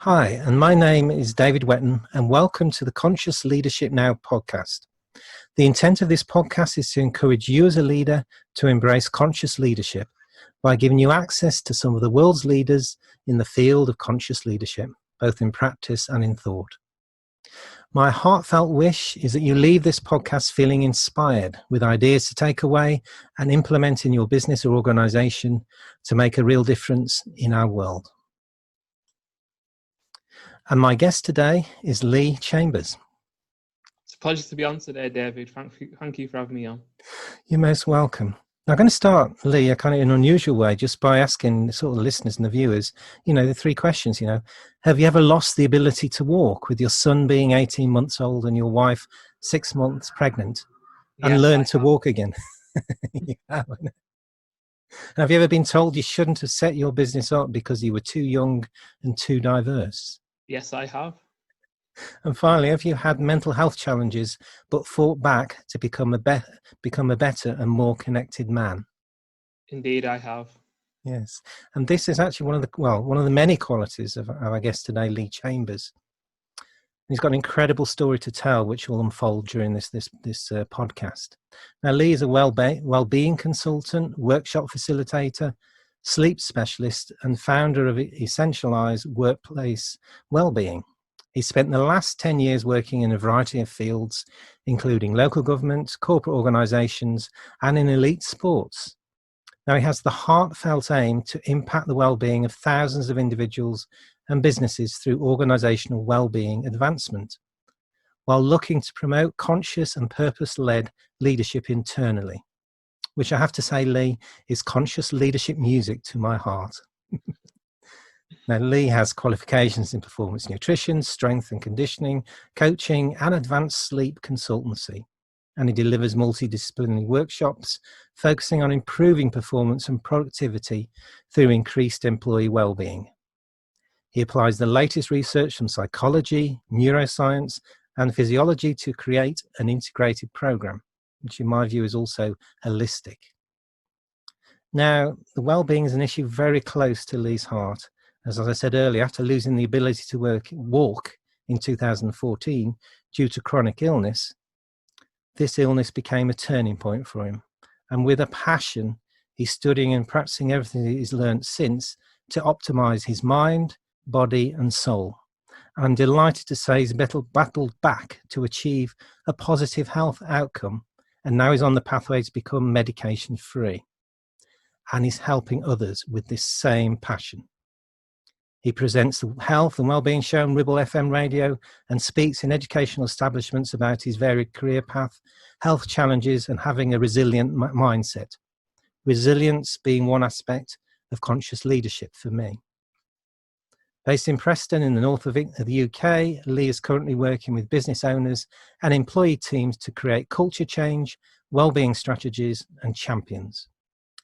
Hi, and my name is David Wetton, and welcome to the Conscious Leadership Now podcast. The intent of this podcast is to encourage you as a leader to embrace conscious leadership by giving you access to some of the world's leaders in the field of conscious leadership, both in practice and in thought. My heartfelt wish is that you leave this podcast feeling inspired with ideas to take away and implement in your business or organization to make a real difference in our world. And my guest today is Lee Chambers. It's a pleasure to be on today, David. Thank you for having me on. You're most welcome. I'm going to start, Lee, kind of in an unusual way, just by asking sort of the listeners and the viewers, the three questions, have you ever lost the ability to walk with your son being 18 months old and your wife 6 months pregnant and Yes, learn to walk again? Have you ever been told you shouldn't have set your business up because you were too young and too diverse? Yes, I have. And finally, have you had mental health challenges but fought back to become a better and more connected man? Indeed, I have. Yes, and this is actually one of the many qualities of our guest today, Lee Chambers. He's got an incredible story to tell, which will unfold during this podcast. Now, Lee is a wellbeing consultant, workshop facilitator, sleep specialist, and founder of Essentialise workplace wellbeing. He spent the last 10 years working in a variety of fields, including local government, corporate organisations, and in elite sports. Now, he has the heartfelt aim to impact the well-being of thousands of individuals and businesses through organisational well-being advancement, while looking to promote conscious and purpose-led leadership internally, which I have to say, Lee, is conscious leadership music to my heart. Now, Lee has qualifications in performance nutrition, strength and conditioning, coaching, and advanced sleep consultancy. And he delivers multidisciplinary workshops focusing on improving performance and productivity through increased employee well-being. He applies the latest research from psychology, neuroscience, and physiology to create an integrated program, which in my view is also holistic. Now, the well-being is an issue very close to Lee's heart. As I said earlier, after losing the ability to walk in 2014 due to chronic illness, this illness became a turning point for him. And with a passion, he's studying and practicing everything that he's learned since to optimize his mind, body, and soul. And I'm delighted to say he's battled back to achieve a positive health outcome, and now he's on the pathway to become medication-free. And he's helping others with this same passion. He presents the health and wellbeing show on Ribble FM radio and speaks in educational establishments about his varied career path, health challenges, and having a resilient mindset. Resilience being one aspect of conscious leadership for me. Based in Preston in the north of the UK, Lee is currently working with business owners and employee teams to create culture change, wellbeing strategies, and champions.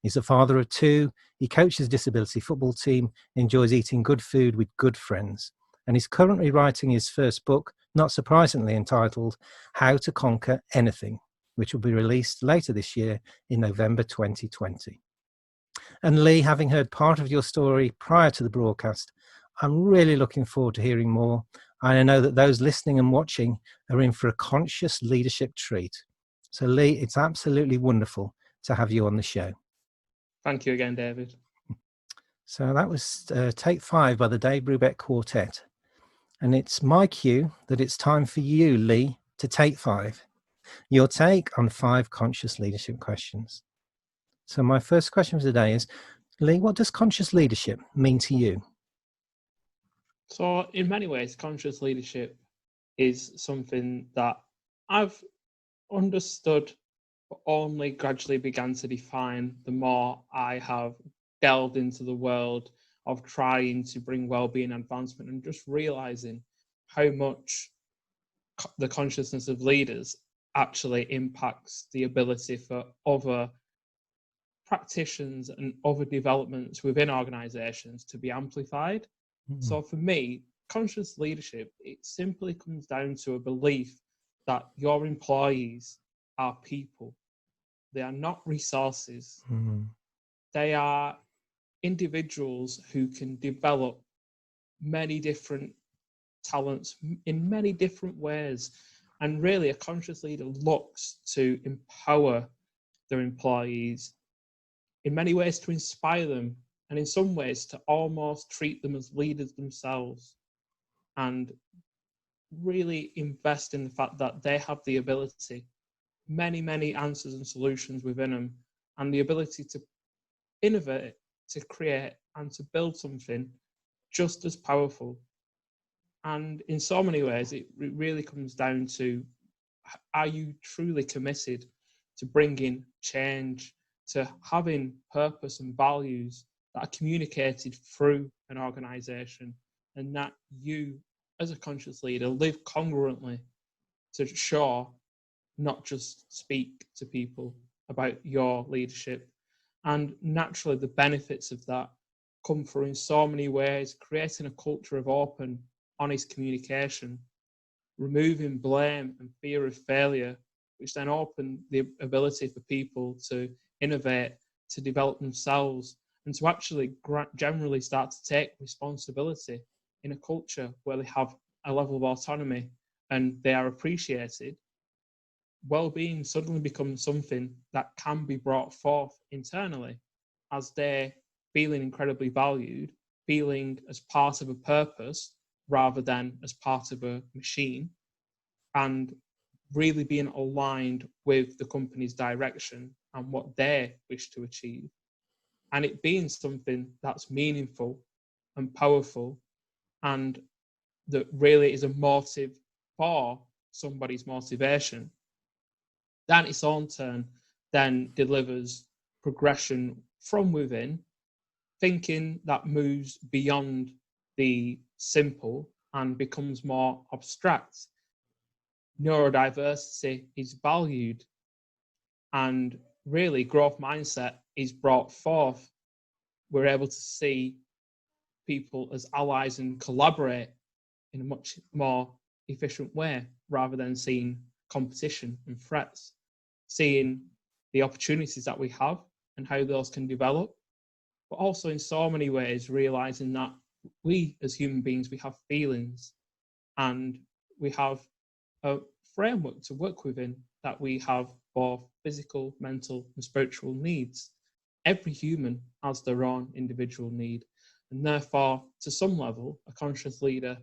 He's a father of two. He coaches a disability football team, enjoys eating good food with good friends, and he's currently writing his first book, not surprisingly entitled How to Conquer Anything, which will be released later this year in November 2020. And Lee, having heard part of your story prior to the broadcast, I'm really looking forward to hearing more. I know that those listening and watching are in for a conscious leadership treat. So Lee, it's absolutely wonderful to have you on the show. Thank you again, David. So that was Take 5 by the Dave Brubeck Quartet. And it's my cue that it's time for you, Lee, to take 5. Your take on 5 conscious leadership questions. So my first question for today is, Lee, what does conscious leadership mean to you? So in many ways, conscious leadership is something that I've understood but only gradually began to define the more I have delved into the world of trying to bring well-being advancement and just realizing how much the consciousness of leaders actually impacts the ability for other practitioners and other developments within organizations to be amplified. So for me, conscious leadership, it simply comes down to a belief that your employees are people. They are not resources. They are individuals who can develop many different talents in many different ways. And really, a conscious leader looks to empower their employees, in many ways to inspire them, and in some ways to almost treat them as leaders themselves, and really invest in the fact that they have the ability, many answers and solutions within them, and the ability to innovate, to create, and to build something just as powerful. And in so many ways, it really comes down to, are you truly committed to bringing change, to having purpose and values that are communicated through an organisation, and that you, as a conscious leader, live congruently to show, not just speak to people about your leadership. And naturally, the benefits of that come through in so many ways, creating a culture of open, honest communication, removing blame and fear of failure, which then open the ability for people to innovate, to develop themselves, and to actually generally start to take responsibility in a culture where they have a level of autonomy and they are appreciated. Well-being suddenly becomes something that can be brought forth internally as they're feeling incredibly valued, feeling as part of a purpose rather than as part of a machine, and really being aligned with the company's direction and what they wish to achieve. And it being something that's meaningful and powerful, and that really is a motive for somebody's motivation, that in its own turn then delivers progression from within, thinking that moves beyond the simple and becomes more abstract. Neurodiversity is valued, and really growth mindset is brought forth. We're able to see people as allies and collaborate in a much more efficient way, rather than seeing competition and threats, seeing the opportunities that we have and how those can develop, but also in so many ways realizing that we as human beings, we have feelings and we have a framework to work within, that we have both physical, mental and spiritual needs. Every human has their own individual need, and therefore to some level a conscious leader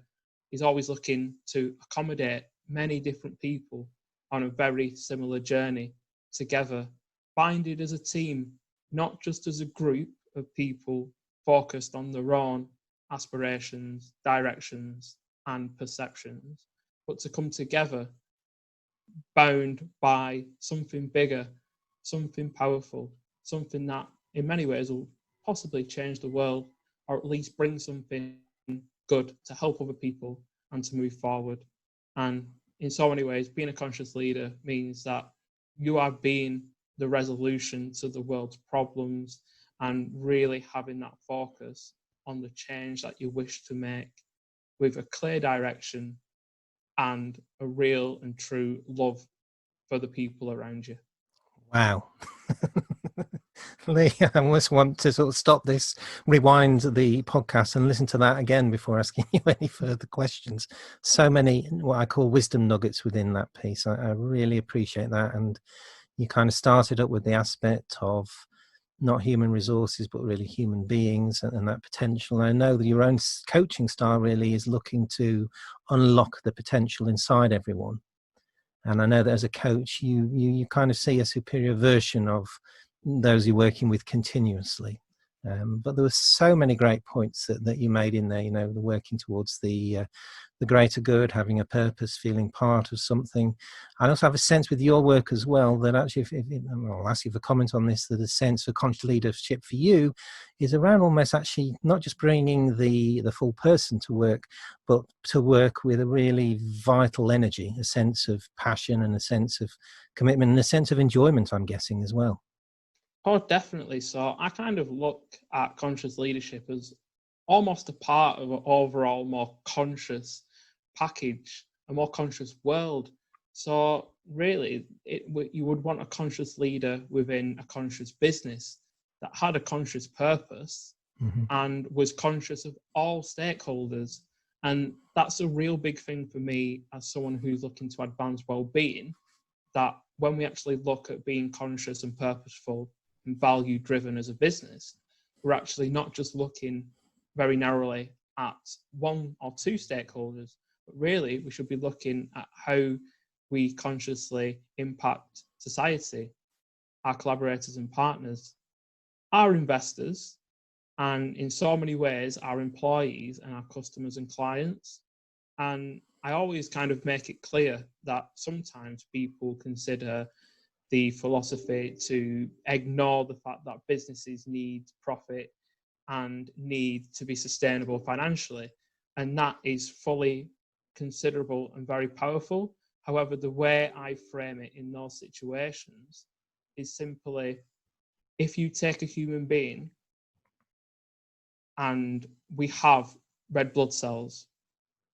is always looking to accommodate many different people on a very similar journey together, binded as a team, not just as a group of people focused on their own aspirations, directions and perceptions, but to come together bound by something bigger, something powerful, something that in many ways will possibly change the world, or at least bring something good to help other people and to move forward. And in so many ways, being a conscious leader means that you are being the resolution to the world's problems, and really having that focus on the change that you wish to make, with a clear direction and a real and true love for the people around you. Wow. Lee, I almost want to sort of stop this, rewind the podcast and listen to that again before asking you any further questions. So many, what I call wisdom nuggets within that piece. I really appreciate that. And you kind of started up with the aspect of not human resources, but really human beings and that potential. And I know that your own coaching style really is looking to unlock the potential inside everyone. And I know that as a coach, you kind of see a superior version of those you're working with continuously. But there were so many great points that you made in there, the working towards the greater good, having a purpose, feeling part of something. I also have a sense with your work as well that actually, I'll ask you for comment on this, that a sense of conscious leadership for you is around almost actually not just bringing the full person to work, but to work with a really vital energy, a sense of passion and a sense of commitment and a sense of enjoyment, I'm guessing, as well. Oh, definitely. So I kind of look at conscious leadership as almost a part of an overall more conscious package, a more conscious world. So really, you would want a conscious leader within a conscious business that had a conscious purpose, and was conscious of all stakeholders. And that's a real big thing for me as someone who's looking to advance well-being, that when we actually look at being conscious and purposeful and value-driven as a business, we're actually not just looking very narrowly at one or two stakeholders, but really we should be looking at how we consciously impact society, our collaborators and partners, our investors, and in so many ways, our employees and our customers and clients. And I always kind of make it clear that sometimes people consider the philosophy to ignore the fact that businesses need profit and need to be sustainable financially. And that is fully considerable and very powerful. However, the way I frame it in those situations is simply, if you take a human being and we have red blood cells.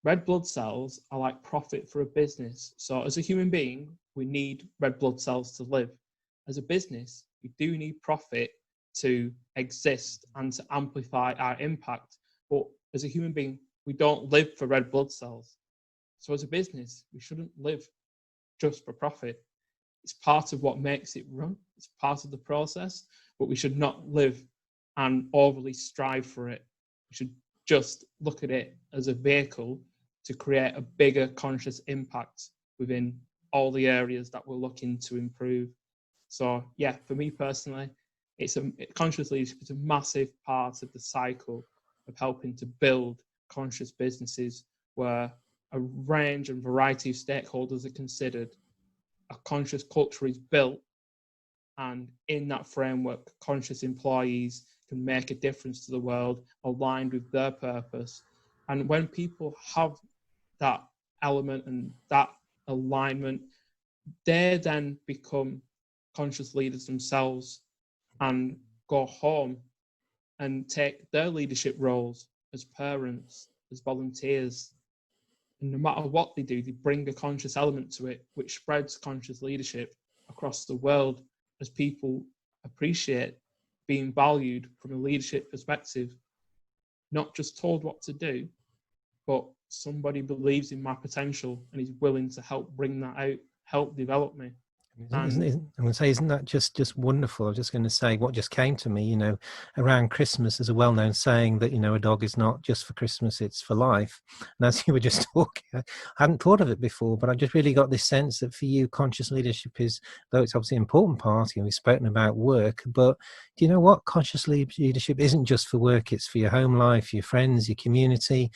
Red blood cells are like profit for a business. So as a human being, we need red blood cells to live. As a business, we do need profit to exist and to amplify our impact. But as a human being, we don't live for red blood cells. So as a business, we shouldn't live just for profit. It's part of what makes it run. It's part of the process, but we should not live and overly strive for it. We should just look at it as a vehicle to create a bigger conscious impact within all the areas that we're looking to improve. So yeah, for me personally, conscious leadership is a massive part of the cycle of helping to build conscious businesses where a range and variety of stakeholders are considered, a conscious culture is built, and in that framework, conscious employees can make a difference to the world aligned with their purpose. And when people have that element and that alignment, they then become conscious leaders themselves and go home and take their leadership roles as parents, as volunteers. And no matter what they do, they bring a conscious element to it, which spreads conscious leadership across the world as people appreciate being valued from a leadership perspective, not just told what to do, but somebody believes in my potential and is willing to help bring that out, help develop me. I'm going to say, isn't that just wonderful? I was just going to say what just came to me, around Christmas, there's a well-known saying that, a dog is not just for Christmas, it's for life. And as you were just talking, I hadn't thought of it before, but I just really got this sense that for you, conscious leadership is, though it's obviously an important part, we've spoken about work, but do you know what? Conscious leadership isn't just for work, it's for your home life, your friends, your community.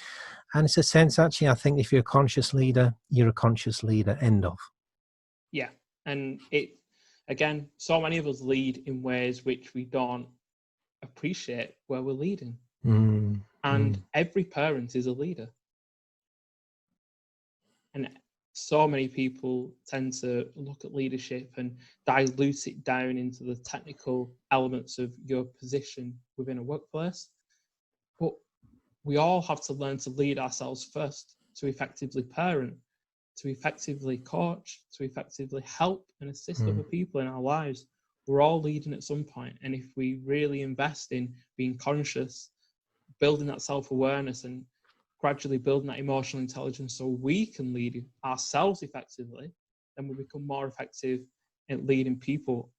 And it's a sense, actually, I think if you're a conscious leader, you're a conscious leader, end of. Yeah. And again, so many of us lead in ways which we don't appreciate where we're leading. And every parent is a leader. And so many people tend to look at leadership and dilute it down into the technical elements of your position within a workplace. But we all have to learn to lead ourselves first to effectively parent, to effectively coach, to effectively help and assist other people in our lives. We're all leading at some point. And if we really invest in being conscious, building that self-awareness and gradually building that emotional intelligence so we can lead ourselves effectively, then we become more effective in leading people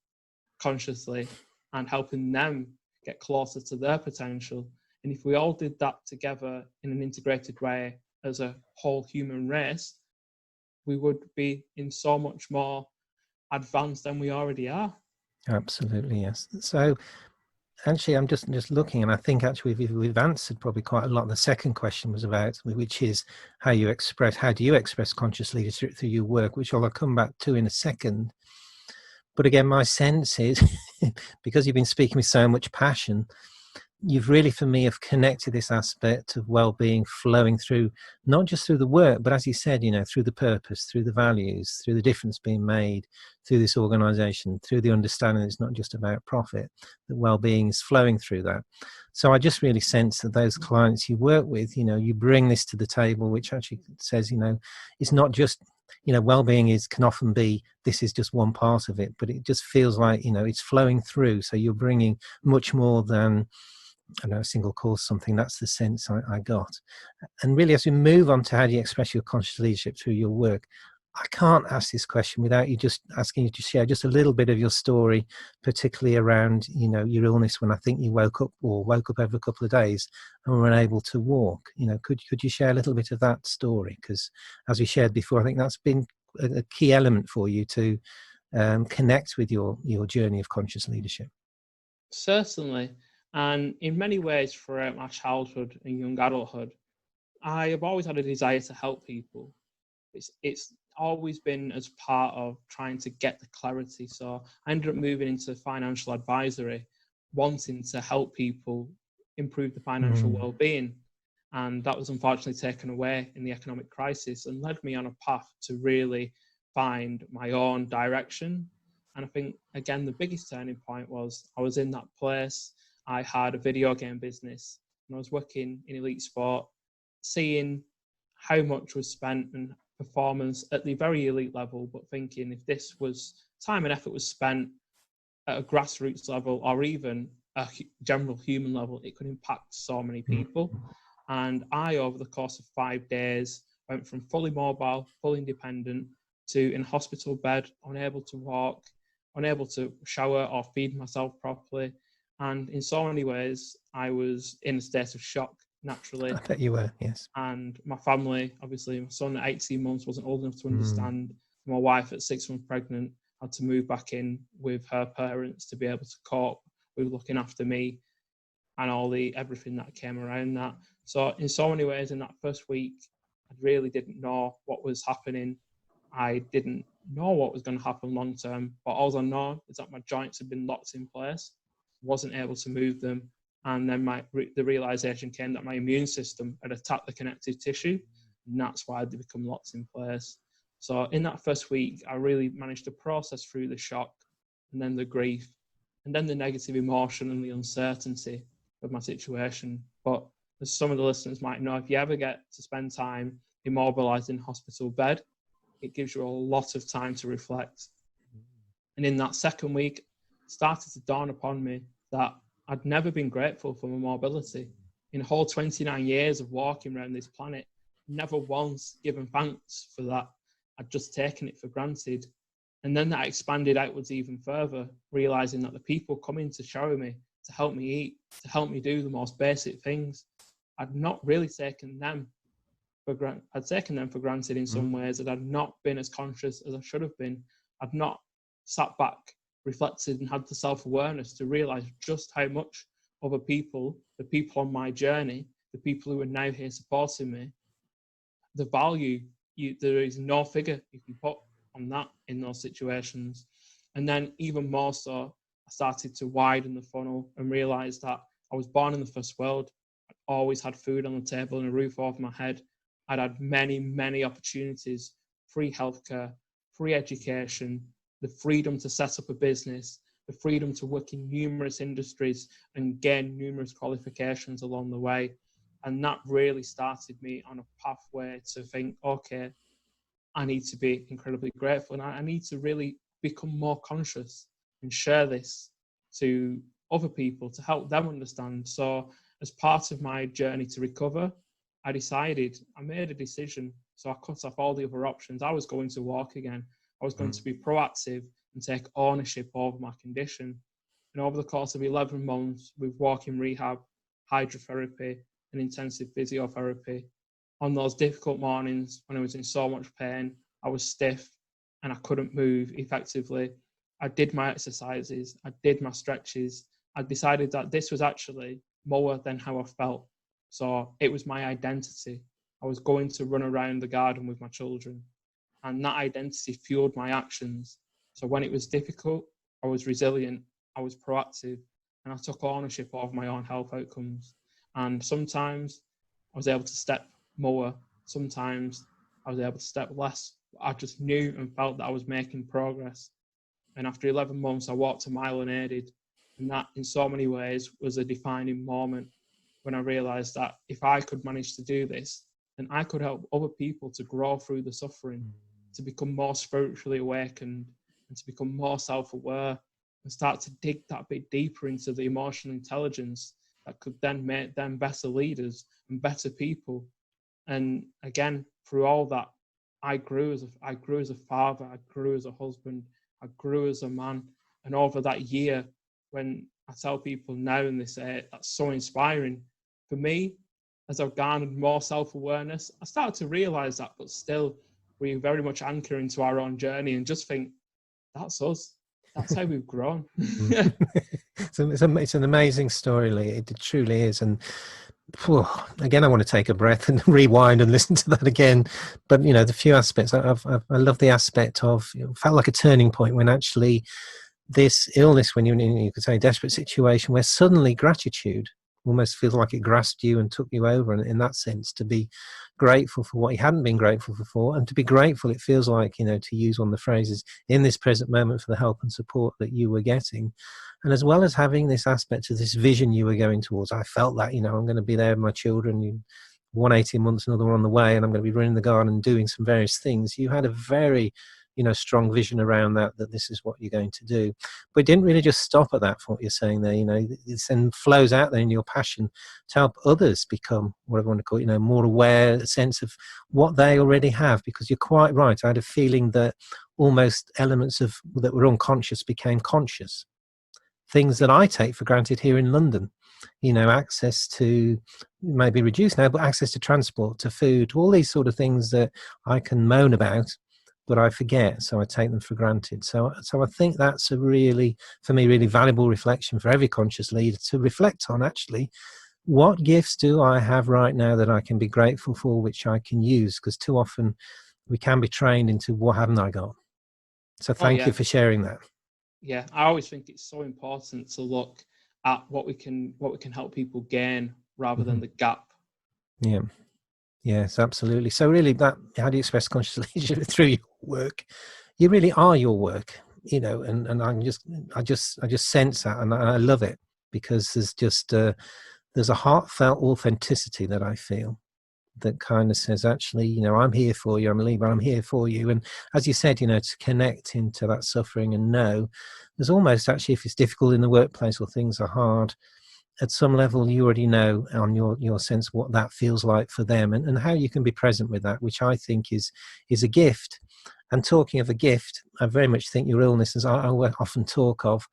consciously and helping them get closer to their potential. And if we all did that together in an integrated way as a whole human race, we would be in so much more advanced than we already are. Absolutely, yes. So actually, I'm just looking, and I think actually we've answered probably quite a lot. The second question was about, which is how do you express conscious leadership through your work, which I'll come back to in a second. But again, my sense is, because you've been speaking with so much passion, you've really, for me, have connected this aspect of well-being flowing through, not just through the work, but as you said, through the purpose, through the values, through the difference being made, through this organization, through the understanding that it's not just about profit, that well-being is flowing through that. So I just really sense that those clients you work with, you bring this to the table, which actually says, it's not just, well-being can often be, this is just one part of it, but it just feels like, it's flowing through. So you're bringing much more than I know, a single cause something. That's the sense I got. And really, as we move on to how do you express your conscious leadership through your work, I can't ask this question without you just asking you to share just a little bit of your story, particularly around, you know, your illness, when I think you woke up over a couple of days and were unable to walk. You know, could you share a little bit of that story? Because as we shared before, I think that's been a key element for you to connect with your journey of conscious leadership. Certainly. And in many ways throughout my childhood and young adulthood, I have always had a desire to help people. It's always been as part of trying to get the clarity. So I ended up moving into financial advisory, wanting to help people improve the financial well-being. And that was unfortunately taken away in the economic crisis and led me on a path to really find my own direction. And I think, again, the biggest turning point was I was in that place. I had a video game business and I was working in elite sport, seeing how much was spent and performance at the very elite level, but thinking if this was time and effort was spent at a grassroots level or even a general human level, it could impact so many people. And I, over the course of 5 days, went from fully mobile, fully independent, to in a hospital bed, unable to walk, unable to shower or feed myself properly. And in so many ways, I was in a state of shock, naturally. I bet you were, yes. And my family, obviously, my son at 18 months wasn't old enough to understand. My wife at 6 months pregnant had to move back in with her parents to be able to cope with looking after me and everything that came around that. So in so many ways, in that first week, I really didn't know what was happening. I didn't know what was going to happen long term, but all I know is that my joints had been locked in place, wasn't able to move them. And then the realization came that my immune system had attacked the connective tissue, and that's why they become locked in place. So in that first week, I really managed to process through the shock and then the grief and then the negative emotion and the uncertainty of my situation. But as some of the listeners might know, if you ever get to spend time immobilized in a hospital bed, it gives you a lot of time to reflect. And in that second week, it started to dawn upon me that I'd never been grateful for my mobility. In a whole 29 years of walking around this planet, never once given thanks for that. I'd just taken it for granted. And then that expanded outwards even further, realizing that the people coming to shower me, to help me eat, to help me do the most basic things, I'd not really taken them for granted. I'd taken them for granted in some ways, that I'd not been as conscious as I should have been. I'd not sat back, reflected, and had the self-awareness to realize just how much other people, the people on my journey, the people who are now here supporting me, the value, there is no figure you can put on that in those situations. And then even more so, I started to widen the funnel and realize that I was born in the first world. I'd always had food on the table and a roof over my head. I'd had many, many opportunities, free healthcare, free education, the freedom to set up a business, the freedom to work in numerous industries and gain numerous qualifications along the way. And that really started me on a pathway to think, okay, I need to be incredibly grateful, and I need to really become more conscious and share this to other people to help them understand. So as part of my journey to recover, I made a decision. So I cut off all the other options. I was going to walk again. I was going to be proactive and take ownership over my condition. And over the course of 11 months with walking rehab, hydrotherapy, and intensive physiotherapy, on those difficult mornings when I was in so much pain, I was stiff and I couldn't move effectively, I did my exercises, I did my stretches. I decided that this was actually more than how I felt. So it was my identity. I was going to run around the garden with my children, and that identity fueled my actions. So when it was difficult, I was resilient, I was proactive, and I took ownership of my own health outcomes. And sometimes I was able to step more, sometimes I was able to step less. I just knew and felt that I was making progress. And after 11 months, I walked a mile unaided. And that, in so many ways, was a defining moment when I realized that if I could manage to do this, then I could help other people to grow through the suffering, to become more spiritually awakened, and to become more self-aware, and start to dig that bit deeper into the emotional intelligence that could then make them better leaders and better people. And again, through all that, I grew as a father, I grew as a husband, I grew as a man. And over that year, when I tell people now and they say that's so inspiring, for me, as I've garnered more self-awareness, I started to realize that, but still we very much anchor into our own journey and just think, that's us. That's how we've grown. It's an amazing story, Lee. It truly is. And again, I want to take a breath and rewind and listen to that again. But the few aspects I love the aspect of felt like a turning point when actually this illness, when you could say a desperate situation, where suddenly gratitude almost feels like it grasped you and took you over, and in that sense, to be grateful for what you hadn't been grateful for, and to be grateful, it feels like, to use one of the phrases, in this present moment for the help and support that you were getting. And as well as having this aspect of this vision you were going towards, I felt that, I'm going to be there with my children, one 18 months, another one on the way, and I'm going to be running the garden and doing some various things. You had a very strong vision around that this is what you're going to do. But it didn't really just stop at that, for what you're saying there. It then flows out there in your passion to help others become, whatever I want to call it, more aware, a sense of what they already have. Because you're quite right. I had a feeling that almost elements of that were unconscious became conscious. Things that I take for granted here in London, access to, maybe reduced now, but access to transport, to food, all these sort of things that I can moan about, but I forget, so I take them for granted. So I think that's a really, for me, really valuable reflection for every conscious leader to reflect on. Actually, what gifts do I have right now that I can be grateful for, which I can use? Because too often we can be trained into what haven't I got. So thank you for sharing that. Yeah, I always think it's so important to look at what we can help people gain rather than the gap. Yeah. Yes, absolutely. So really, how do you express conscious leadership through your work? You really are your work, and I just sense that, and I love it, because there's just there's a heartfelt authenticity that I feel that kind of says, actually, I'm here for you. I'm a leader. I'm here for you. And as you said, to connect into that suffering and know, there's almost actually, if it's difficult in the workplace or things are hard, at some level you already know on your sense what that feels like for them, and how you can be present with that, which I think is a gift. And talking of a gift, I very much think your illness, as I often talk of,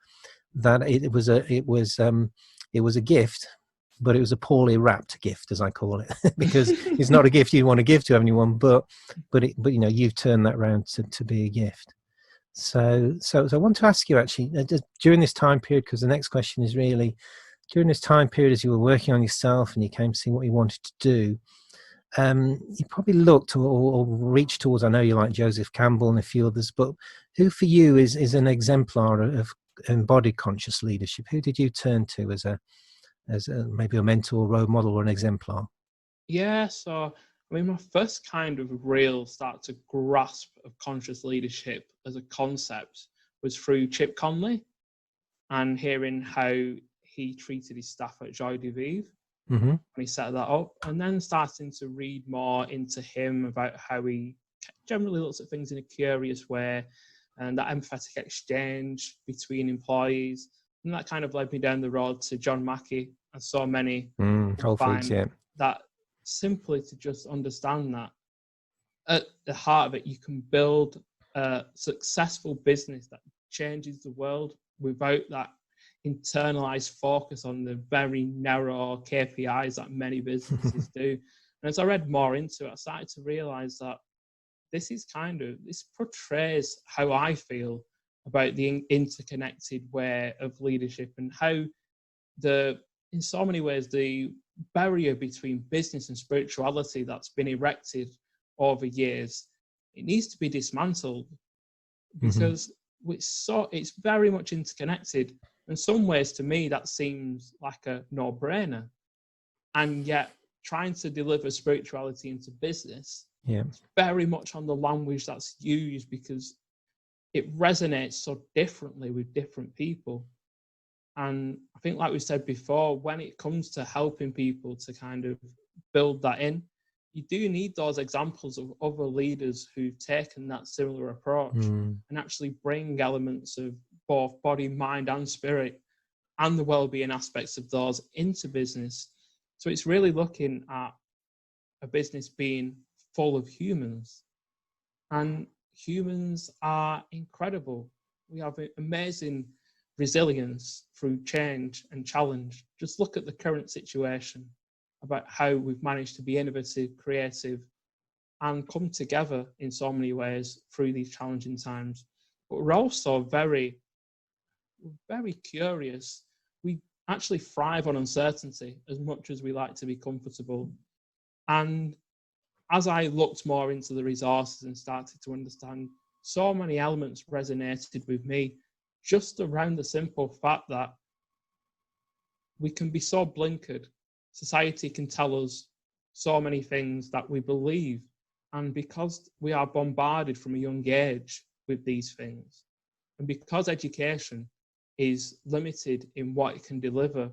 that it was a gift, but it was a poorly wrapped gift, as I call it, because it's not a gift you want to give to anyone, but you've turned that around to be a gift. So I want to ask you, actually, during this time period, because the next question is really, during this time period, as you were working on yourself and you came seeing what you wanted to do, you probably looked or reached towards, I know you like Joseph Campbell and a few others, but who for you is an exemplar of embodied conscious leadership? Who did you turn to as maybe a mentor, role model, or an exemplar? Yeah, so my first kind of real start to grasp of conscious leadership as a concept was through Chip Conley, and hearing how he treated his staff at Joy de Vivre when he set that up, and then starting to read more into him about how he generally looks at things in a curious way, and that empathetic exchange between employees. And that kind of led me down the road to John Mackey, and so many Whole Foods, yeah. That simply to just understand that at the heart of it, you can build a successful business that changes the world without that internalized focus on the very narrow KPIs that many businesses do. And as I read more into it, I started to realize that this portrays how I feel about the interconnected way of leadership, and how in so many ways, the barrier between business and spirituality that's been erected over years, it needs to be dismantled, because it's very much interconnected. In some ways, to me, that seems like a no-brainer. And yet, trying to deliver spirituality into business, it's very much on the language that's used, because it resonates so differently with different people. And I think, like we said before, when it comes to helping people to kind of build that in, you do need those examples of other leaders who've taken that similar approach and actually bring elements of both body, mind, and spirit and the well-being aspects of those into business. So it's really looking at a business being full of humans, and humans are incredible. We have amazing resilience through change and challenge. Just look at the current situation about how we've managed to be innovative, creative, and come together in so many ways through these challenging times. But we're also very curious. We actually thrive on uncertainty as much as we like to be comfortable. And as I looked more into the resources and started to understand, so many elements resonated with me just around the simple fact that we can be so blinkered. Society can tell us so many things that we believe. And because we are bombarded from a young age with these things, and because education is limited in what it can deliver,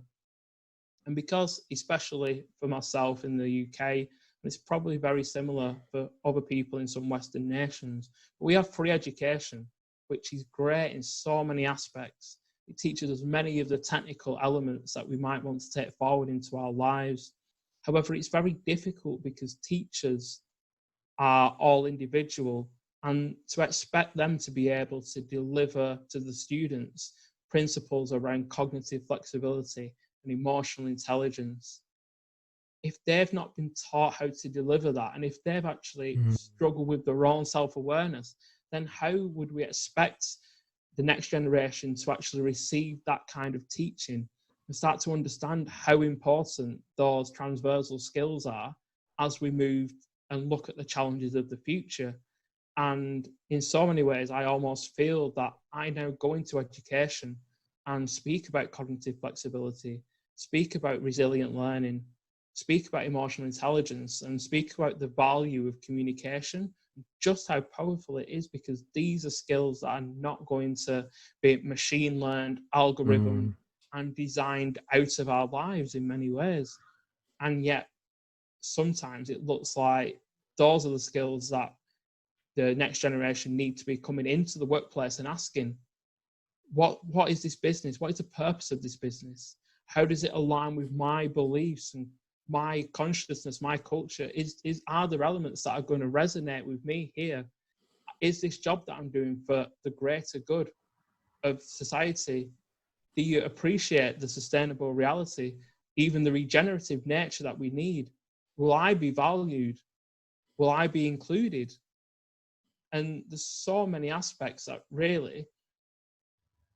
and because, especially for myself in the UK, and it's probably very similar for other people in some Western nations, but we have free education, which is great in so many aspects. It teaches us many of the technical elements that we might want to take forward into our lives. However, it's very difficult because teachers are all individual, and to expect them to be able to deliver to the students principles around cognitive flexibility and emotional intelligence, if they've not been taught how to deliver that, and if they've actually struggled with their own self-awareness, then how would we expect the next generation to actually receive that kind of teaching and start to understand how important those transversal skills are as we move and look at the challenges of the future? And in so many ways, I almost feel that I now go into education and speak about cognitive flexibility, speak about resilient learning, speak about emotional intelligence, and speak about the value of communication, just how powerful it is, because these are skills that are not going to be machine learned, algorithm, and designed out of our lives in many ways. And yet, sometimes it looks like those are the skills that the next generation need to be coming into the workplace and asking, what is this business? What is the purpose of this business? How does it align with my beliefs and my consciousness, my culture? Are there elements that are going to resonate with me here? Is this job that I'm doing for the greater good of society? Do you appreciate the sustainable reality, even the regenerative nature that we need? Will I be valued? Will I be included? And there's so many aspects that really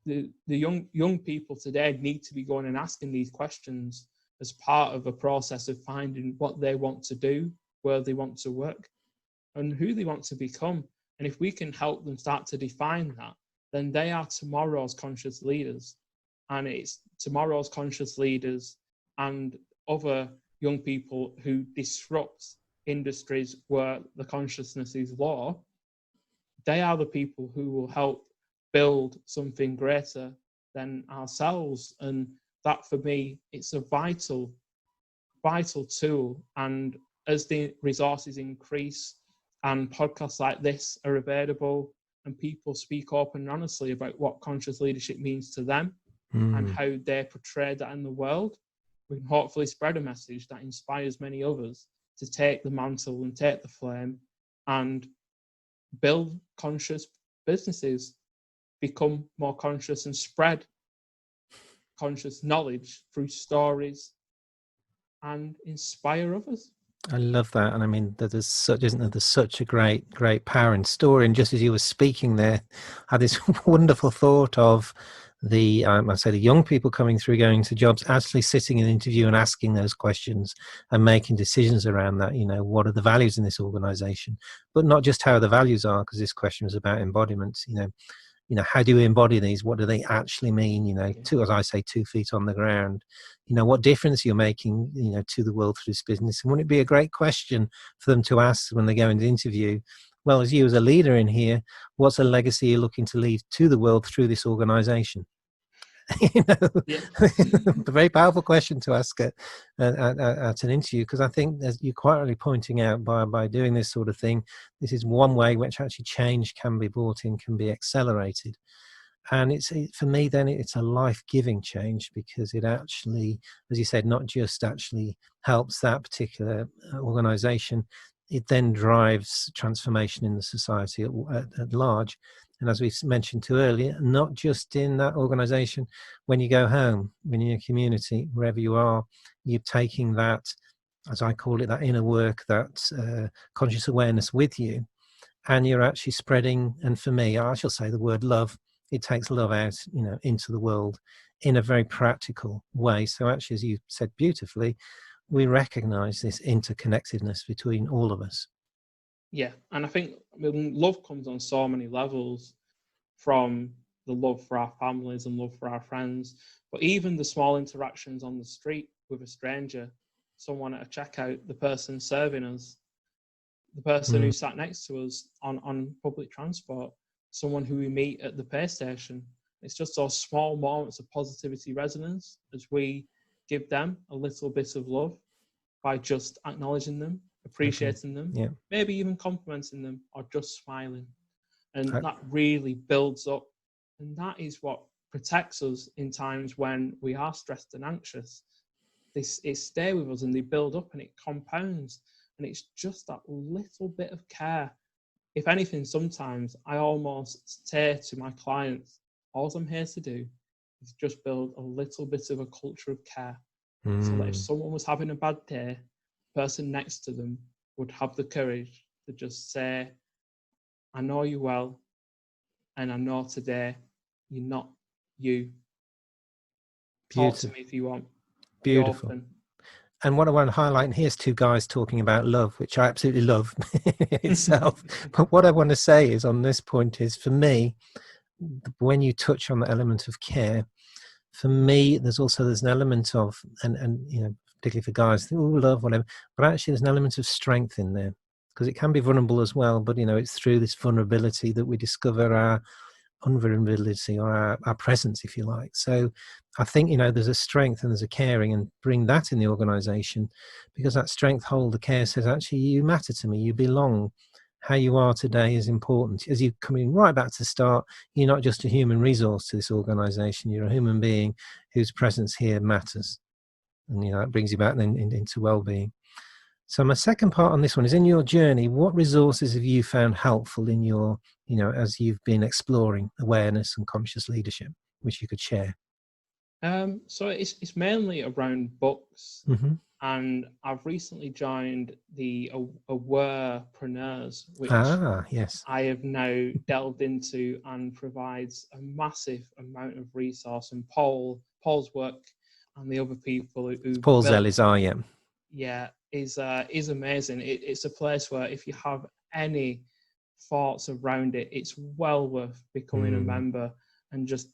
the young people today need to be going and asking these questions as part of a process of finding what they want to do, where they want to work, and who they want to become. And if we can help them start to define that, then they are tomorrow's conscious leaders. And it's tomorrow's conscious leaders and other young people who disrupt industries where the consciousness is low. They are the people who will help build something greater than ourselves. And that, for me, it's a vital tool. And as the resources increase and podcasts like this are available and people speak open and honestly about what conscious leadership means to them and how they portray that in the world, we can hopefully spread a message that inspires many others to take the mantle and take the flame and build conscious businesses, become more conscious, and spread conscious knowledge through stories and inspire others. I love that. And I mean, there's such, isn't there? There's such a great power in story. And just as you were speaking there, I had this wonderful thought of the, I say the young people coming through, going to jobs, actually sitting in an interview and asking those questions and making decisions around that. You know, what are the values in this organization? But not just how the values are, because this question was about embodiment. You know, how do you embody these? What do they actually mean? You know, as I say, 2 feet on the ground. You know, what difference you're making, you know, to the world through this business. And wouldn't it be a great question for them to ask when they go into the interview? Well, as you as a leader in here, what's a legacy you're looking to leave to the world through this organization? You know, a very powerful question to ask at an interview, because I think, as you're quite rightly pointing out, by doing this sort of thing, this is one way which actually change can be brought in, can be accelerated. And for me, then it's a life-giving change, because it actually, as you said, not just actually helps that particular organization, it then drives transformation in the society at large. And as we mentioned too earlier, not just in that organization, when you go home, when you're in a community, wherever you are, you're taking that, as I call it, that inner work, that conscious awareness with you, and you're actually spreading, and for me, I shall say the word love. It takes love out, into the world in a very practical way. So actually, as you said beautifully, we recognize this interconnectedness between all of us. Yeah, and I think love comes on so many levels, from the love for our families and love for our friends, but even the small interactions on the street with a stranger, someone at a checkout, the person serving us, the person who sat next to us on public transport, someone who we meet at the pay station. It's just those small moments of positivity resonance as we give them a little bit of love by just acknowledging them, appreciating them, maybe even complimenting them, or just smiling. And that really builds up. And that is what protects us in times when we are stressed and anxious. It stay with us, and they build up, and it compounds. And it's just that little bit of care. If anything, sometimes I almost say to my clients, all I'm here to do is just build a little bit of a culture of care. So that if someone was having a bad day, the person next to them would have the courage to just say, I know you well, and I know today you're not you. Talk to me if you want. Beautiful. Be open. And what I want to highlight, and here's two guys talking about love, which I absolutely love itself. But what I want to say is, on this point, is for me, when you touch on the element of care, for me, there's an element of, and particularly for guys, love, whatever, but actually there's an element of strength in there, because it can be vulnerable as well. But it's through this vulnerability that we discover our unvulnerability, or our presence, if you like. So I think there's a strength and there's a caring, and bring that in the organization, because that strength hold, the care, says actually you matter to me, you belong. How you are today is important. As you come in right back to the start, you're not just a human resource to this organization, you're a human being whose presence here matters. And that brings you back then into well-being. So my second part on this one is, in your journey, what resources have you found helpful in your, as you've been exploring awareness and conscious leadership, which you could share? So it's mainly around books. Mm-hmm. And I've recently joined the Awarepreneurs, which yes, I have now delved into, and provides a massive amount of resource. And Paul's work and the other people who Paul Zellizar, is amazing. It's a place where, if you have any thoughts around it, it's well worth becoming a member, and just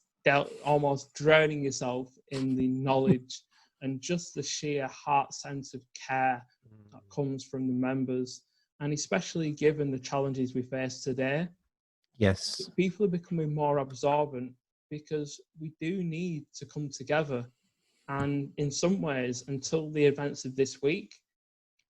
almost drowning yourself in the knowledge and just the sheer heart sense of care that comes from the members. And especially given the challenges we face today, yes, people are becoming more absorbent, because we do need to come together. And in some ways, until the events of this week,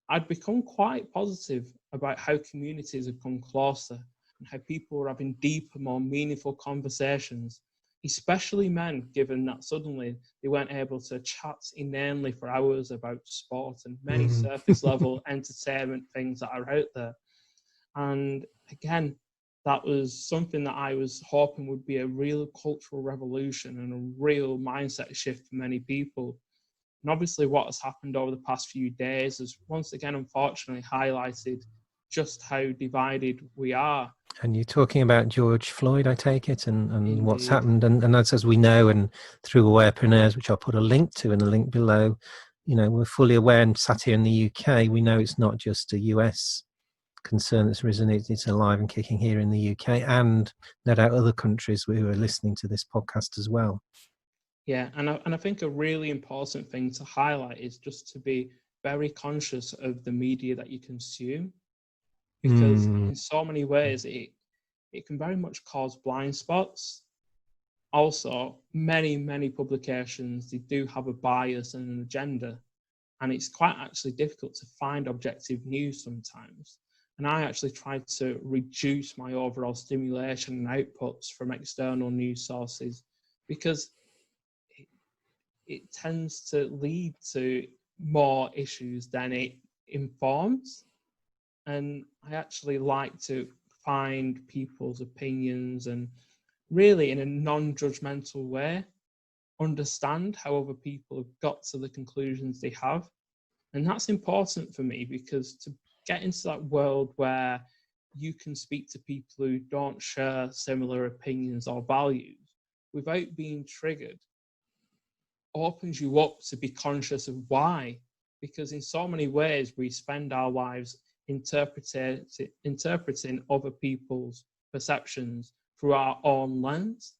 I'd become quite positive about how communities have come closer, and how people are having deeper, more meaningful conversations, especially men, given that suddenly they weren't able to chat inanely for hours about sport and many surface level entertainment things that are out there. And again, that was something that I was hoping would be a real cultural revolution and a real mindset shift for many people. And obviously what has happened over the past few days has once again, unfortunately, highlighted just how divided we are. And you're talking about George Floyd, I take it, and what's happened. And that's, as we know, and through Awarepreneurs, which I'll put a link to in the link below, we're fully aware, and sat here in the UK, we know it's not just a US concern that's risen, it's alive and kicking here in the UK, and no doubt other countries who are listening to this podcast as well. Yeah, and I think a really important thing to highlight is just to be very conscious of the media that you consume, because in so many ways it can very much cause blind spots. Also, many publications, they do have a bias and an agenda, and it's quite actually difficult to find objective news sometimes. And I actually try to reduce my overall stimulation and outputs from external news sources, because it tends to lead to more issues than it informs. And I actually like to find people's opinions and really, in a non-judgmental way, understand how other people have got to the conclusions they have. And that's important for me, because to get into that world where you can speak to people who don't share similar opinions or values without being triggered opens you up to be conscious of why. Because in so many ways we spend our lives interpreting other people's perceptions through our own lens,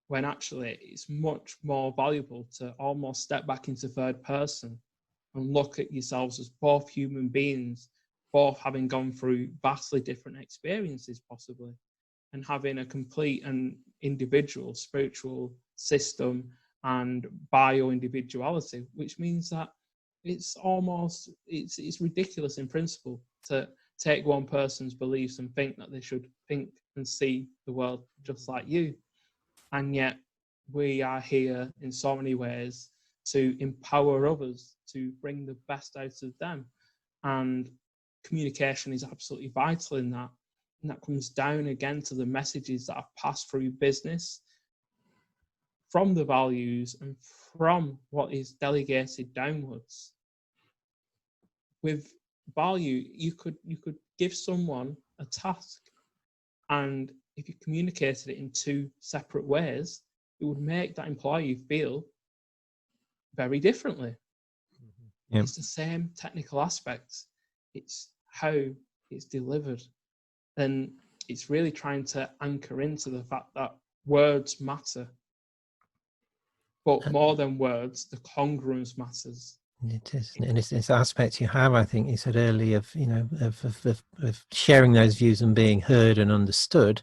when actually it's much more valuable to almost step back into third person and look at yourselves as both human beings, both having gone through vastly different experiences possibly, and having a complete and individual spiritual system and bio-individuality, which means that it's ridiculous in principle to take one person's beliefs and think that they should think and see the world just like you. And yet we are here in so many ways to empower others, to bring the best out of them. And communication is absolutely vital in that. And that comes down again to the messages that are passed through business, from the values and from what is delegated downwards. With value, you could give someone a task, and if you communicated it in two separate ways, it would make that employee feel very differently. Yep. It's the same technical aspects. It's how it's delivered. And it's really trying to anchor into the fact that words matter. But more than words, the congruence matters. It is, and it's aspects you have. I think you said earlier of sharing those views and being heard and understood.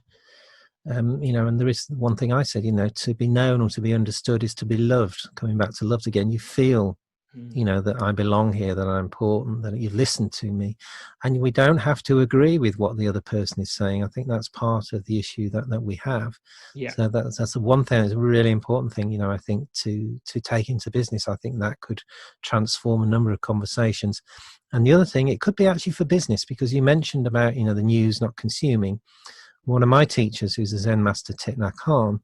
And there is one thing I said. To be known or to be understood is to be loved. Coming back to loved again, you feel, that I belong here, that I'm important, that you've listened to me, and we don't have to agree with what the other person is saying. I think that's part of the issue that we have. Yeah. So that's the one thing. That's a really important thing. I think to take into business. I think that could transform a number of conversations. And the other thing, it could be actually for business, because you mentioned about the news not consuming. One of my teachers, who's a Zen master, Thich Nhat Hanh,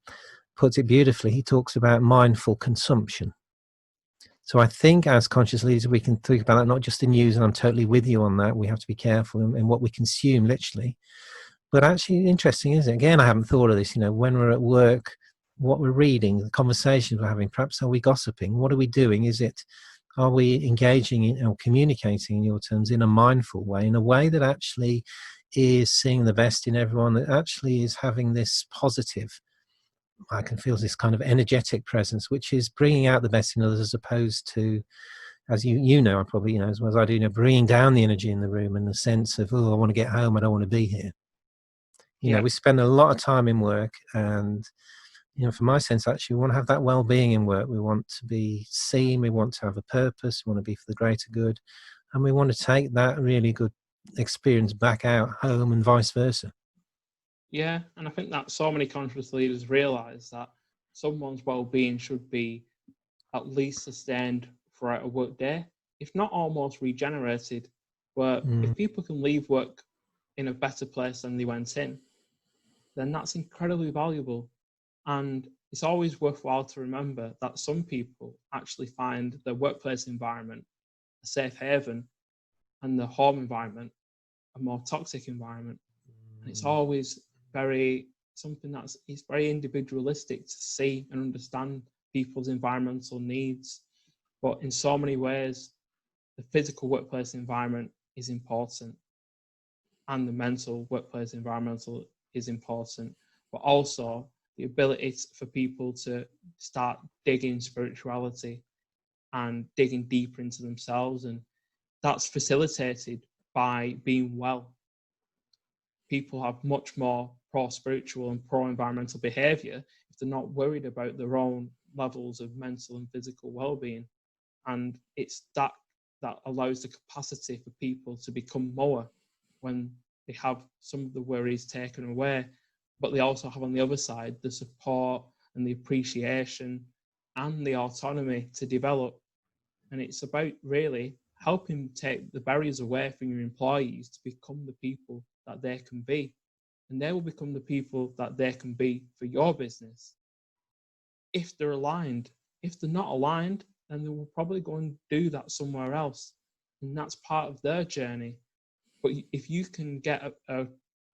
puts it beautifully. He talks about mindful consumption. So I think as conscious leaders, we can think about that, not just the news, and I'm totally with you on that. We have to be careful in what we consume, literally. But actually, interesting, isn't it? Again, I haven't thought of this. When we're at work, what we're reading, the conversations we're having, perhaps are we gossiping? What are we doing? Are we engaging in or communicating, in your terms, in a mindful way, in a way that actually is seeing the best in everyone, that actually is having this positive, I can feel this kind of energetic presence, which is bringing out the best in others, as opposed to, as I probably, as well as I do, bringing down the energy in the room, and the sense of, oh, I want to get home, I don't want to be here. We spend a lot of time in work, and, for my sense, actually, we want to have that well-being in work. We want to be seen, we want to have a purpose, we want to be for the greater good, and we want to take that really good experience back out home, and vice versa. Yeah, and I think that so many conscious leaders realise that someone's well-being should be at least sustained throughout a work day, if not almost regenerated, where if people can leave work in a better place than they went in, then that's incredibly valuable. And it's always worthwhile to remember that some people actually find their workplace environment a safe haven, and the home environment a more toxic environment. And it's always something it's very individualistic to see and understand people's environmental needs. But in so many ways, the physical workplace environment is important, and the mental workplace environmental is important, but also the ability for people to start digging spirituality and digging deeper into themselves. And that's facilitated by being well. People have much more pro-spiritual and pro-environmental behaviour if they're not worried about their own levels of mental and physical well-being. And it's that allows the capacity for people to become more when they have some of the worries taken away, but they also have on the other side the support and the appreciation and the autonomy to develop. And it's about really helping take the barriers away from your employees to become the people that they can be. And they will become the people that they can be for your business if they're aligned. If they're not aligned, then they will probably go and do that somewhere else. And that's part of their journey. But if you can get,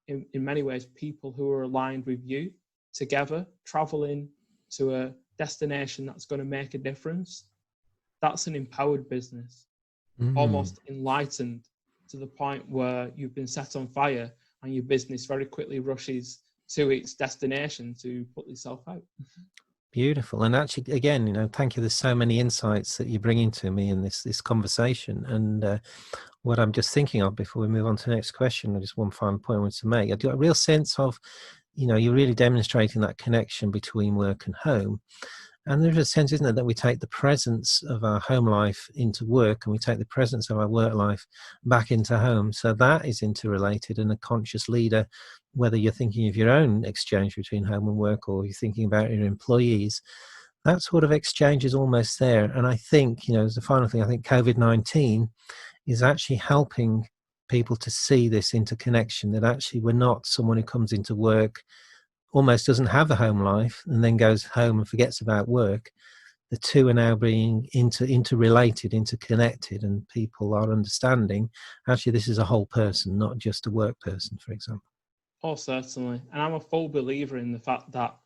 in many ways, people who are aligned with you together, traveling to a destination that's going to make a difference, that's an empowered business, almost enlightened to the point where you've been set on fire and your business very quickly rushes to its destination to put yourself out. Beautiful. And actually, again, thank you. There's so many insights that you're bringing to me in this conversation. And what I'm just thinking of before we move on to the next question, just one final point I want to make. I do a real sense of, you're really demonstrating that connection between work and home. And there's a sense, isn't there, that we take the presence of our home life into work and we take the presence of our work life back into home. So that is interrelated, and a conscious leader, whether you're thinking of your own exchange between home and work or you're thinking about your employees, that sort of exchange is almost there. And I think, as the final thing, I think COVID-19 is actually helping people to see this interconnection, that actually we're not someone who comes into work, almost doesn't have a home life, and then goes home and forgets about work. The two are now being interrelated, interconnected, and people are understanding, actually, this is a whole person, not just a work person, for example. Oh, certainly. And I'm a full believer in the fact that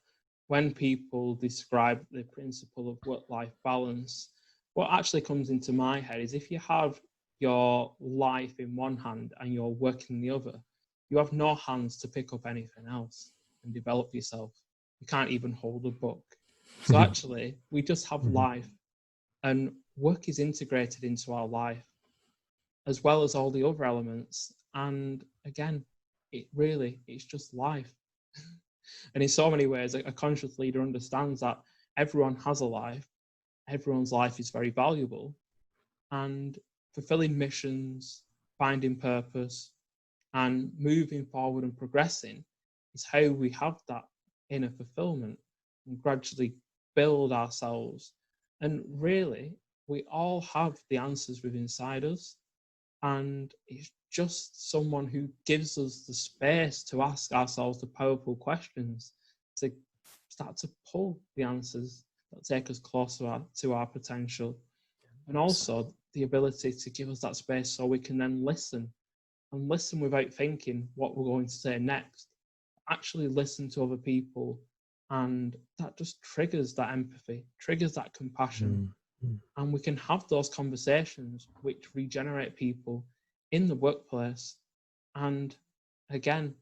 when people describe the principle of work-life balance, what actually comes into my head is if you have your life in one hand and your work in the other, you have no hands to pick up anything else and develop yourself. You can't even hold a book. So actually, we just have life, and work is integrated into our life as well as all the other elements. And again, it's just life. And in so many ways, a conscious leader understands that everyone has a life, everyone's life is very valuable, and fulfilling missions, finding purpose, and moving forward and progressing is how we have that inner fulfillment and gradually build ourselves. And really, we all have the answers within inside us, and it's just someone who gives us the space to ask ourselves the powerful questions, to start to pull the answers that take us closer to our potential, and also the ability to give us that space so we can then listen, and listen without thinking what we're going to say next. Actually listen to other people, and that just triggers that empathy, triggers that compassion. And we can have those conversations which regenerate people in the workplace. And again,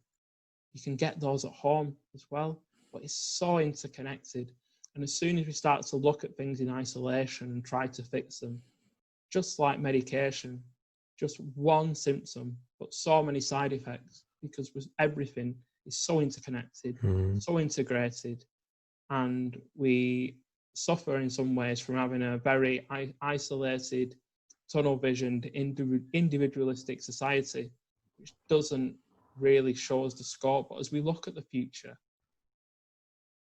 you can get those at home as well, but it's so interconnected. And as soon as we start to look at things in isolation and try to fix them, just like medication, just one symptom, but so many side effects, because everything is so interconnected, so integrated, and we suffer in some ways from having a very isolated, tunnel-visioned, individualistic society, which doesn't really show us the scope. But as we look at the future,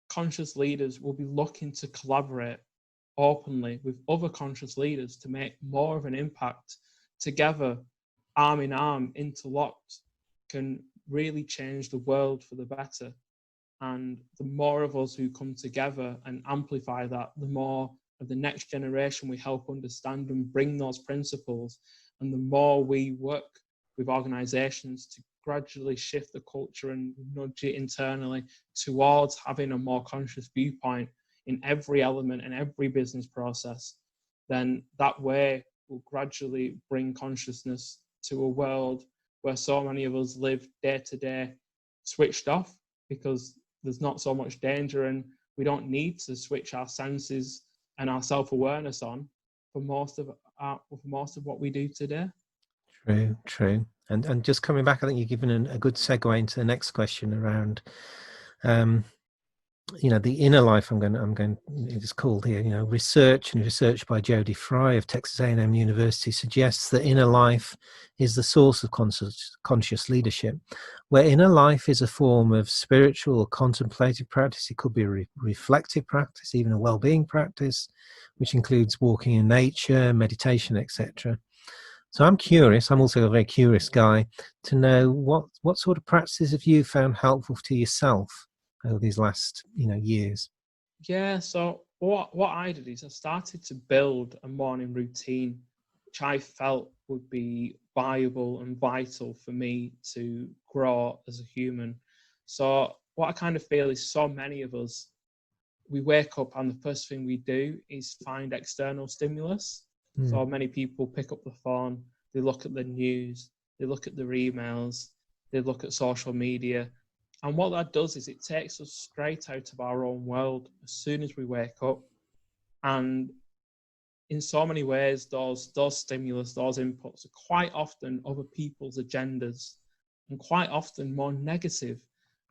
conscious leaders will be looking to collaborate openly with other conscious leaders to make more of an impact. Together, arm in arm, interlocked, can really change the world for the better. And the more of us who come together and amplify that, the more of the next generation we help understand and bring those principles, and the more we work with organizations to gradually shift the culture and nudge it internally towards having a more conscious viewpoint in every element and every business process, then that way will gradually bring consciousness to a world where so many of us live day to day switched off, because there's not so much danger, and we don't need to switch our senses and our self-awareness on for most of what we do today. True. And just coming back, I think you've given a good segue into the next question around the inner life, it's called here, research by Jodie Fry of Texas A&M University suggests that inner life is the source of conscious leadership, where inner life is a form of spiritual or contemplative practice. It could be a reflective practice, even a well-being practice, which includes walking in nature, meditation, etc. So I'm curious, I'm also a very curious guy, to know what sort of practices have you found helpful to yourself over these last years? Yeah, so what I did is I started to build a morning routine which I felt would be viable and vital for me to grow as a human. So what I kind of feel is so many of us, we wake up and the first thing we do is find external stimulus. So many people pick up the phone, they look at the news, they look at their emails, they look at social media. And what that does is it takes us straight out of our own world as soon as we wake up. And in so many ways, those stimulus, those inputs are quite often other people's agendas, and quite often more negative,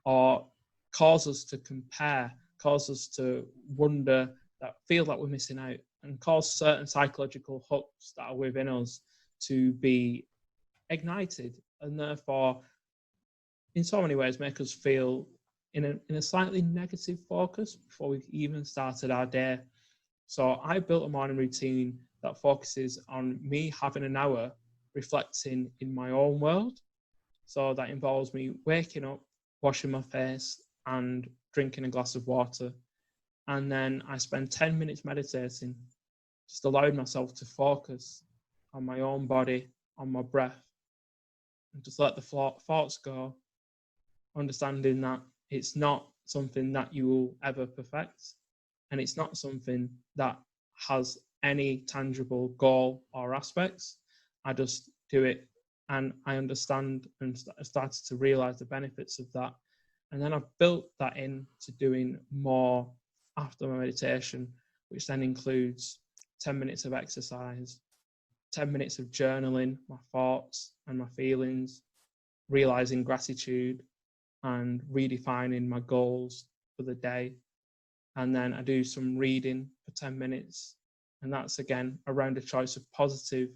or cause us to compare, cause us to wonder, that feel that we're missing out, and cause certain psychological hooks that are within us to be ignited, and therefore in so many ways make us feel in a slightly negative focus before we even started our day. So I built a morning routine that focuses on me having an hour reflecting in my own world. So that involves me waking up, washing my face, and drinking a glass of water. And then I spend 10 minutes meditating, just allowing myself to focus on my own body, on my breath, and just let the thoughts go, understanding that it's not something that you will ever perfect, and it's not something that has any tangible goal or aspects. I just do it, and I understand and started to realize the benefits of that. And then I've built that into doing more after my meditation, which then includes 10 minutes of exercise, 10 minutes of journaling my thoughts and my feelings, realizing gratitude, and redefining my goals for the day. And then I do some reading for 10 minutes. And that's again around a choice of positive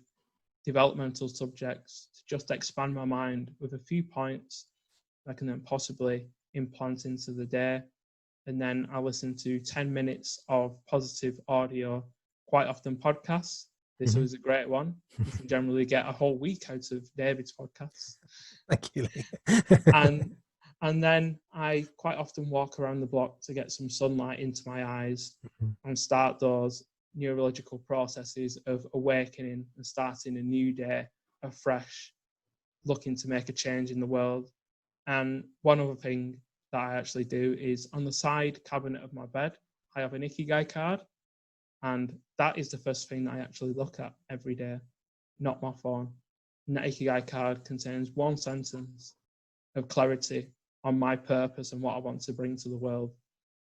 developmental subjects to just expand my mind with a few points I can then possibly implant into the day. And then I listen to 10 minutes of positive audio, quite often podcasts. This was a great one. You can generally get a whole week out of David's podcasts. Thank you. And then I quite often walk around the block to get some sunlight into my eyes and start those neurological processes of awakening and starting a new day afresh, looking to make a change in the world. And one other thing that I actually do is on the side cabinet of my bed, I have an Ikigai card. And that is the first thing that I actually look at every day, not my phone. And that Ikigai card contains one sentence of clarity on my purpose and what I want to bring to the world.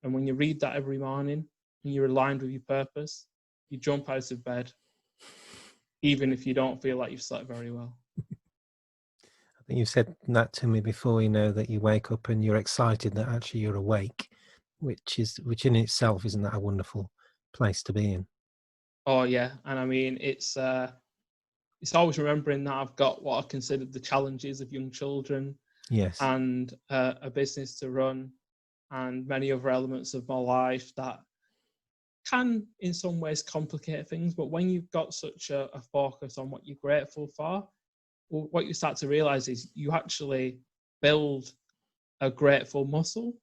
And when you read that every morning and you're aligned with your purpose, you jump out of bed, even if you don't feel like you've slept very well. I think you've said that to me before, that you wake up and you're excited that actually you're awake, which in itself, isn't that a wonderful place to be in? Oh yeah. And I mean, it's always remembering that I've got what I consider the challenges of young children. Yes. And a business to run, and many other elements of my life that can in some ways complicate things. But when you've got such a focus on what you're grateful for, well, what you start to realize is you actually build a grateful muscle,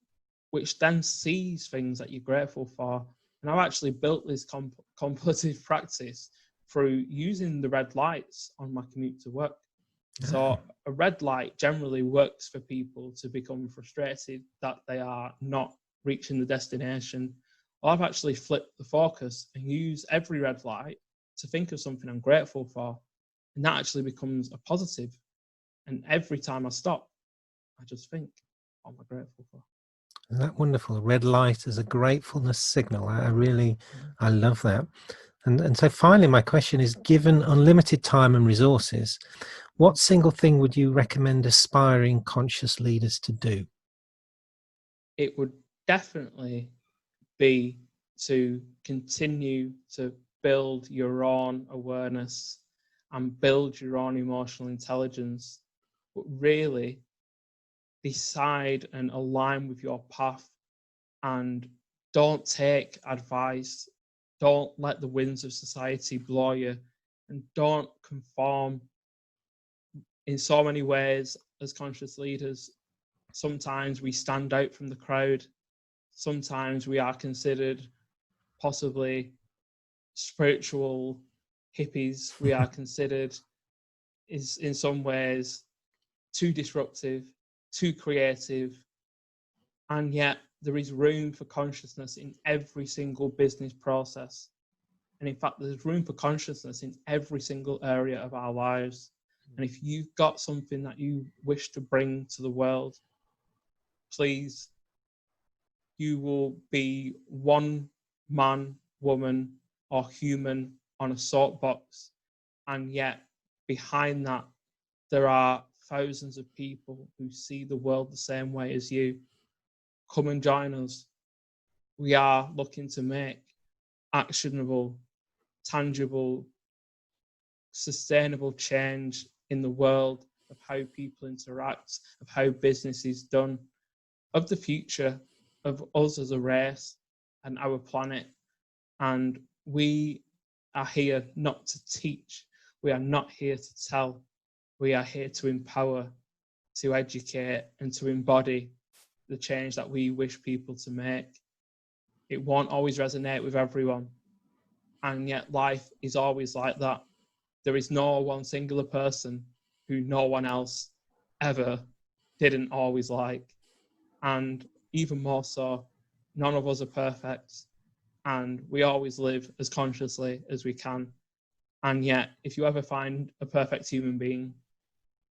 which then sees things that you're grateful for. And I've actually built this contemplative practice through using the red lights on my commute to work. So a red light generally works for people to become frustrated that they are not reaching the destination. Well, I've actually flipped the focus and used every red light to think of something I'm grateful for. And that actually becomes a positive. And every time I stop, I just think, what am I grateful for? Isn't that wonderful? Red light as a gratefulness signal. I love that. And so finally, my question is, given unlimited time and resources, what single thing would you recommend aspiring conscious leaders to do? It would definitely be to continue to build your own awareness and build your own emotional intelligence, but really decide and align with your path, and don't take advice. Don't let the winds of society blow you, and don't conform. In so many ways, as conscious leaders, sometimes we stand out from the crowd. Sometimes we are considered possibly spiritual hippies. We are considered, is in some ways, too disruptive, too creative, and yet there is room for consciousness in every single business process. And in fact, there's room for consciousness in every single area of our lives. And if you've got something that you wish to bring to the world, please, you will be one man, woman, or human on a soapbox. And yet, behind that, there are thousands of people who see the world the same way as you. Come and join us. We are looking to make actionable, tangible, sustainable change in the world of how people interact, of how business is done, of the future of us as a race and our planet. And we are here not to teach. We are not here to tell. We are here to empower, to educate, and to embody the change that we wish people to make. It won't always resonate with everyone. And yet life is always like that. There is no one singular person who no one else ever didn't always like. And even more so, none of us are perfect. And we always live as consciously as we can. And yet, if you ever find a perfect human being,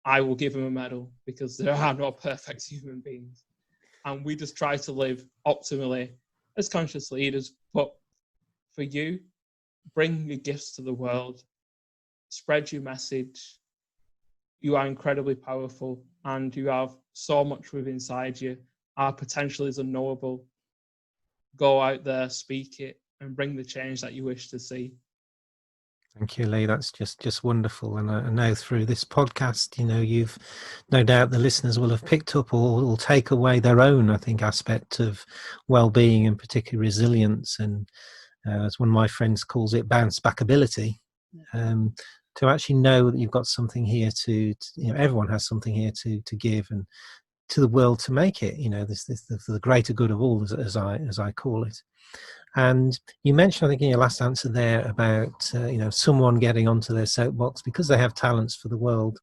I will give him a medal, because there are no perfect human beings. And we just try to live optimally as conscious leaders. But for you, bring your gifts to the world, spread your message. You are incredibly powerful, and you have so much within inside you. Our potential is unknowable. Go out there, speak it, and bring the change that you wish to see. Thank you, Lee. That's just wonderful. And I know through this podcast, you've no doubt the listeners will have picked up or will take away their own, I think, aspect of well-being, and particularly resilience, and as one of my friends calls it, bounce back ability. To actually know that you've got something here to everyone has something here to give, and to the world to make it, this for the greater good of all, as I call it. And you mentioned, I think, in your last answer there about someone getting onto their soapbox because they have talents for the world.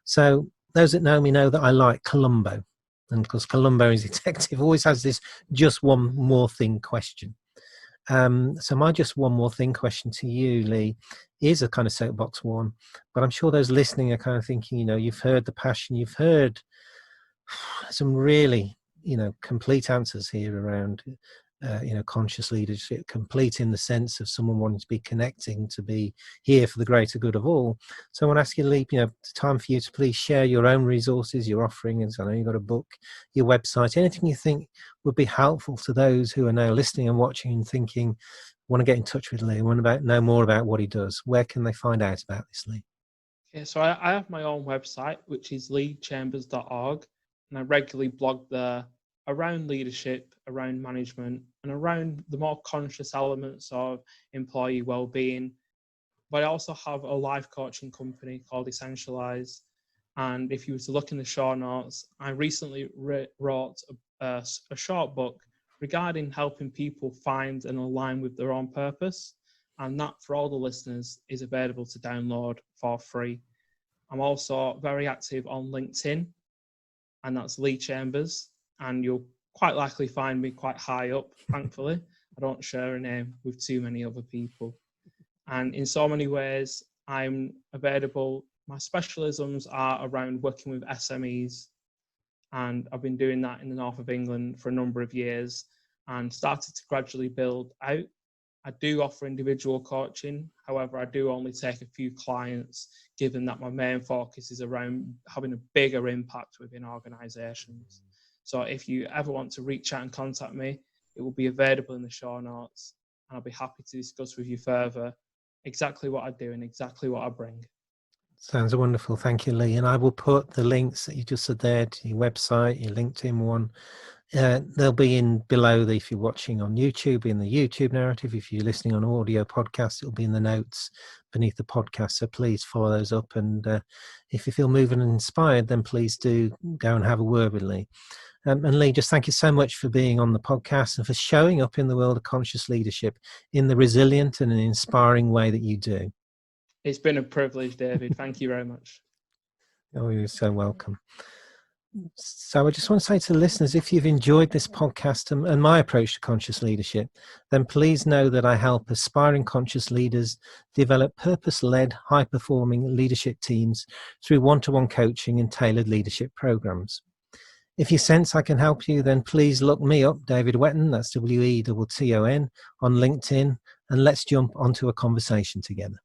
So those that know me know that I like Columbo, and because Columbo is a detective, always has this just one more thing question. So my just one more thing question to you, Lee, is a kind of soapbox one, but I'm sure those listening are kind of thinking, you've heard the passion, you've heard some really, complete answers here around, conscious leadership, complete in the sense of someone wanting to be connecting, to be here for the greater good of all. So I want to ask you, Lee, time for you to please share your own resources, your offerings. I know you've got a book, your website, anything you think would be helpful to those who are now listening and watching and thinking, want to get in touch with Lee, want to know more about what he does. Where can they find out about this, Lee? Okay, so I have my own website, which is leechambers.org, and I regularly blog there around leadership, around management, and around the more conscious elements of employee well-being. But I also have a life coaching company called Essentialise. And if you were to look in the show notes, I recently wrote a short book regarding helping people find and align with their own purpose. And that, for all the listeners, is available to download for free. I'm also very active on LinkedIn, and that's Lee Chambers. And you'll quite likely find me quite high up, thankfully. I don't share a name with too many other people. And in so many ways, I'm available. My specialisms are around working with SMEs, and I've been doing that in the north of England for a number of years and started to gradually build out. I do offer individual coaching. However, I do only take a few clients, given that my main focus is around having a bigger impact within organisations. So if you ever want to reach out and contact me, it will be available in the show notes, and I'll be happy to discuss with you further exactly what I do and exactly what I bring. Sounds wonderful. Thank you, Lee. And I will put the links that you just said there to your website, your LinkedIn one. They'll be in below if you're watching on YouTube, in the YouTube narrative. If you're listening on audio podcast, it'll be in the notes beneath the podcast. So please follow those up. And if you feel moved and inspired, then please do go and have a word with Lee. And Lee, just thank you so much for being on the podcast and for showing up in the world of conscious leadership in the resilient and inspiring way that you do. It's been a privilege, David. Thank you very much. Oh, you're so welcome. So I just want to say to the listeners, if you've enjoyed this podcast and my approach to conscious leadership, then please know that I help aspiring conscious leaders develop purpose-led, high-performing leadership teams through one-to-one coaching and tailored leadership programs. If you sense I can help you, then please look me up, David Wetton, that's Wetton, on LinkedIn, and let's jump onto a conversation together.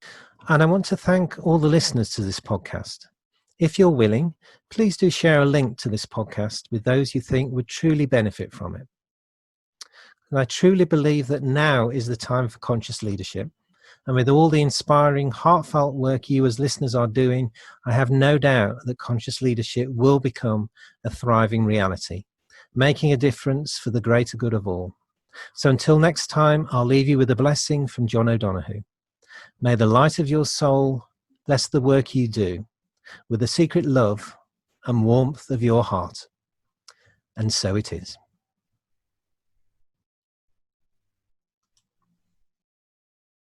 And I want to thank all the listeners to this podcast. If you're willing, please do share a link to this podcast with those you think would truly benefit from it. And I truly believe that now is the time for conscious leadership. And with all the inspiring, heartfelt work you as listeners are doing, I have no doubt that conscious leadership will become a thriving reality, making a difference for the greater good of all. So until next time, I'll leave you with a blessing from John O'Donoghue. May the light of your soul bless the work you do with the secret love and warmth of your heart. And so it is.